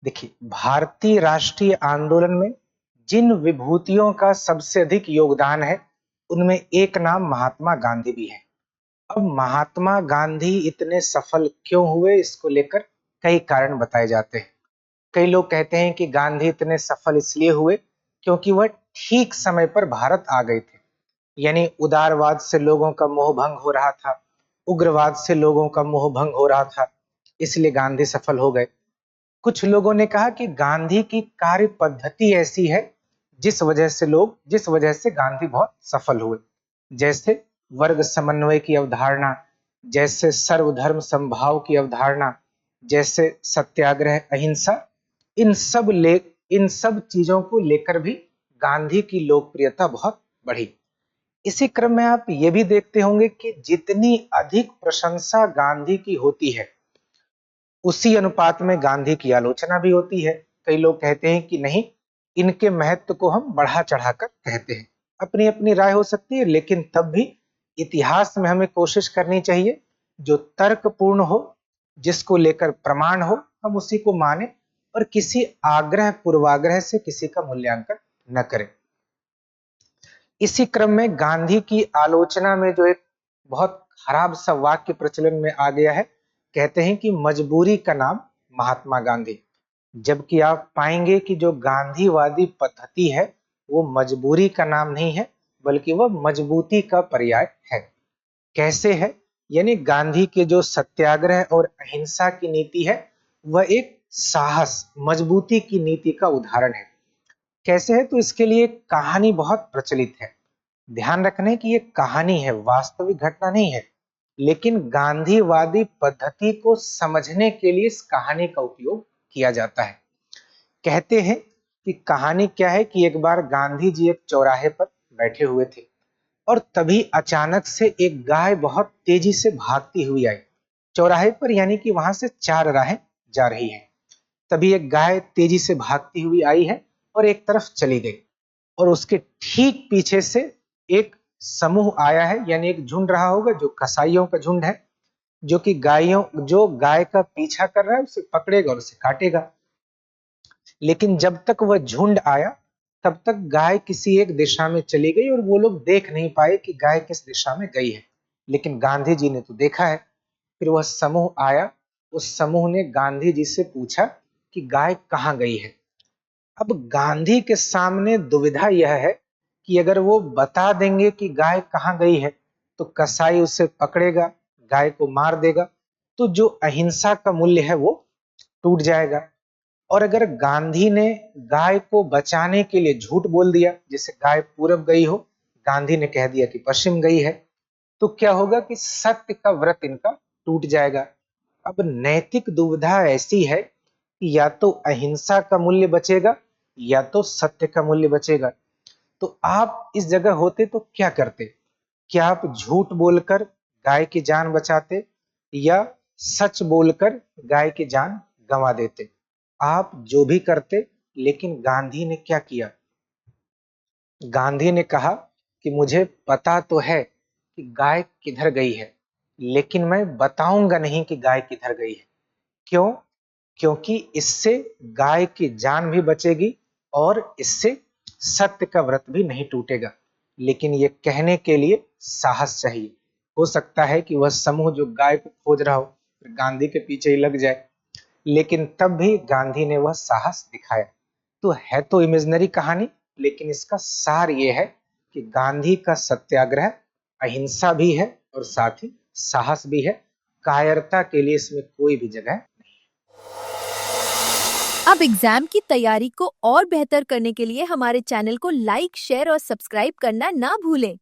देखिए, भारतीय राष्ट्रीय आंदोलन में जिन विभूतियों का सबसे अधिक योगदान है, उनमें एक नाम महात्मा गांधी भी है। अब महात्मा गांधी इतने सफल क्यों हुए, इसको लेकर कई कारण बताए जाते हैं। कई लोग कहते हैं कि गांधी इतने सफल इसलिए हुए क्योंकि वह ठीक समय पर भारत आ गए थे। यानी उदारवाद से लोगों का मोह भंग हो रहा था, उग्रवाद से लोगों का मोह भंग हो रहा था, इसलिए गांधी सफल हो गए। कुछ लोगों ने कहा कि गांधी की कार्य पद्धति ऐसी है जिस वजह से गांधी बहुत सफल हुए। जैसे वर्ग समन्वय की अवधारणा, जैसे सर्वधर्म समभाव की अवधारणा, जैसे सत्याग्रह, अहिंसा, इन सब चीजों को लेकर भी गांधी की लोकप्रियता बहुत बढ़ी। इसी क्रम में आप ये भी देखते होंगे कि जितनी अधिक प्रशंसा गांधी की होती है, उसी अनुपात में गांधी की आलोचना भी होती है। कई लोग कहते हैं कि नहीं, इनके महत्व को हम बढ़ा चढ़ाकर कहते हैं। अपनी अपनी राय हो सकती है, लेकिन तब भी इतिहास में हमें कोशिश करनी चाहिए जो तर्कपूर्ण हो, जिसको लेकर प्रमाण हो, हम उसी को माने और किसी आग्रह पूर्वाग्रह से किसी का मूल्यांकन न करें। इसी क्रम में गांधी की आलोचना में जो एक बहुत खराब सा वाक्य प्रचलन में आ गया है, कहते हैं कि मजबूरी का नाम महात्मा गांधी। जबकि आप पाएंगे कि जो गांधीवादी पद्धति है वो मजबूरी का नाम नहीं है, बल्कि वह मजबूती का पर्याय है। कैसे है? यानी गांधी के जो सत्याग्रह और अहिंसा की नीति है, वह एक साहस, मजबूती की नीति का उदाहरण है। कैसे है? तो इसके लिए एक कहानी बहुत प्रचलित है। ध्यान रखने की ये कहानी है, वास्तविक घटना नहीं है, लेकिन गांधीवादी पद्धति को समझने के लिए इस कहानी का उपयोग किया जाता है। कहते हैं कि कहानी क्या है कि एक बार गांधी जी एक चौराहे पर बैठे हुए थे और तभी अचानक से एक गाय बहुत तेजी से भागती हुई आई चौराहे पर, यानी कि वहां से चार राहें जा रही हैं। तभी एक गाय तेजी से भागती हुई आई है और एक तरफ चली गई, और उसके ठीक पीछे से एक समूह आया है, यानी एक झुंड रहा होगा जो कसाईयों का झुंड है, जो गाय का पीछा कर रहा है उसे पकड़ेगा और उसे काटेगा। लेकिन जब तक वह झुंड आया, तब तक गाय किसी एक दिशा में चली गई और वो लोग देख नहीं पाए कि गाय किस दिशा में गई है। लेकिन गांधी जी ने तो देखा है। फिर वह समूह आया, उस समूह ने गांधी जी से पूछा कि गाय कहाँ गई है। अब गांधी के सामने दुविधा यह है कि अगर वो बता देंगे कि गाय कहाँ गई है तो कसाई उसे पकड़ेगा, गाय को मार देगा, तो जो अहिंसा का मूल्य है वो टूट जाएगा। और अगर गांधी ने गाय को बचाने के लिए झूठ बोल दिया, जैसे गाय पूरब गई हो, गांधी ने कह दिया कि पश्चिम गई है, तो क्या होगा कि सत्य का व्रत इनका टूट जाएगा। अब नैतिक दुविधा ऐसी है कि या तो अहिंसा का मूल्य बचेगा या तो सत्य का मूल्य बचेगा। तो आप इस जगह होते तो क्या करते? क्या आप झूठ बोलकर गाय की जान बचाते या सच बोलकर गाय की जान गंवा देते? आप जो भी करते। लेकिन गांधी ने क्या किया? गांधी ने कहा कि मुझे पता तो है कि गाय किधर गई है, लेकिन मैं बताऊंगा नहीं कि गाय किधर गई है। क्यों? क्योंकि इससे गाय की जान भी बचेगी और इससे सत्य का व्रत भी नहीं टूटेगा। लेकिन ये कहने के लिए साहस चाहिए। हो सकता है कि वह समूह जो गाय को खोज रहा हो गांधी के पीछे ही लग जाए, लेकिन तब भी गांधी ने वह साहस दिखाया। तो है तो इमेजिनरी कहानी, लेकिन इसका सार ये है कि गांधी का सत्याग्रह अहिंसा भी है और साथ ही साहस भी है। कायरता के लिए इसमें कोई भी जगह। अब एग्जाम की तैयारी को और बेहतर करने के लिए हमारे चैनल को लाइक, शेयर और सब्सक्राइब करना ना भूलें।